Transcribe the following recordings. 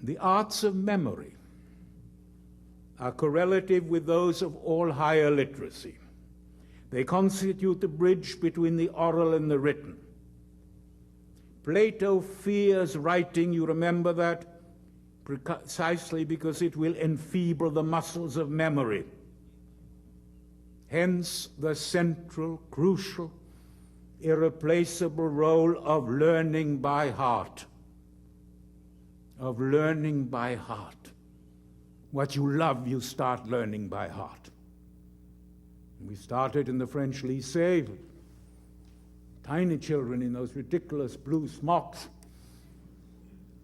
The arts of memory are correlative with those of all higher literacy. They constitute the bridge between the oral and the written. Plato fears writing, you remember that, precisely because it will enfeeble the muscles of memory. Hence the central, crucial, irreplaceable role of learning by heart. Of learning by heart. What you love, you start learning by heart. We started in the French lycée, tiny children in those ridiculous blue smocks,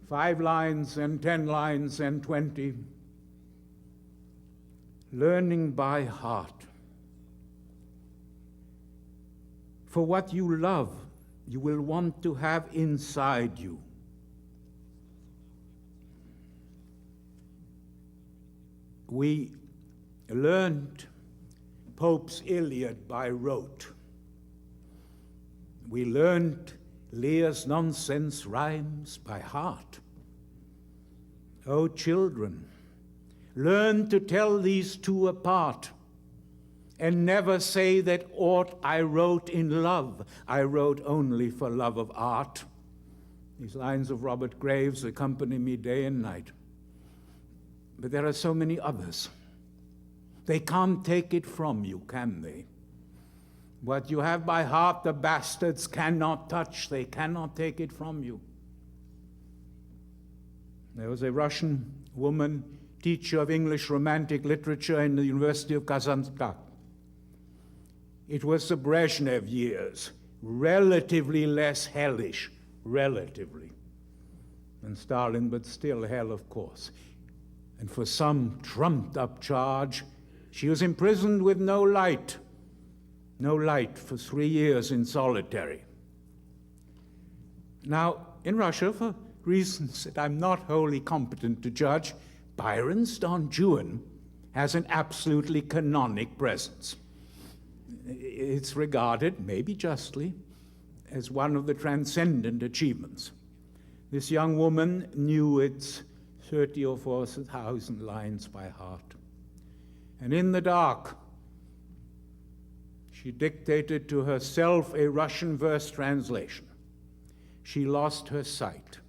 5 lines and 10 lines and 20. Learning by heart. For what you love, you will want to have inside you. We learned Pope's Iliad by rote. We learned Lear's nonsense rhymes by heart. O children, learn to tell these two apart, and never say that aught I wrote in love, I wrote only for love of art. These lines of Robert Graves accompany me day and night. But there are so many others. They can't take it from you, can they? What you have by heart, the bastards cannot touch. They cannot take it from you. There was a Russian woman, teacher of English Romantic literature in the University of Kazansk. It was the Brezhnev years, relatively less hellish, relatively, than Stalin, but still hell, of course. And for some trumped-up charge, she was imprisoned with no light for 3 years in solitary. Now, in Russia, for reasons that I'm not wholly competent to judge, Byron's Don Juan has an absolutely canonic presence. It's regarded, maybe justly, as one of the transcendent achievements. This young woman knew its 30 or 40,000 lines by heart. And in the dark, she dictated to herself a Russian verse translation. She lost her sight.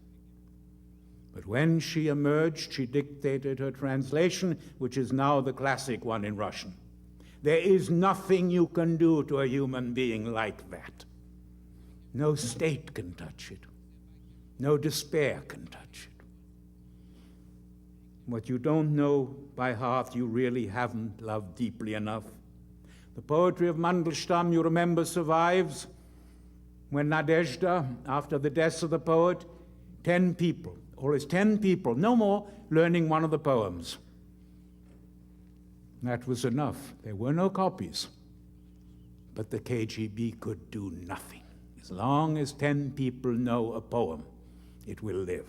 But when she emerged, she dictated her translation, which is now the classic one in Russian. There is nothing you can do to a human being like that. No state can touch it. No despair can touch it. What you don't know by heart, you really haven't loved deeply enough. The poetry of Mandelstam, you remember, survives when Nadezhda, after the death of the poet, 10 people, no more, learning one of the poems. That was enough. There were no copies. But the KGB could do nothing. As long as 10 people know a poem, it will live.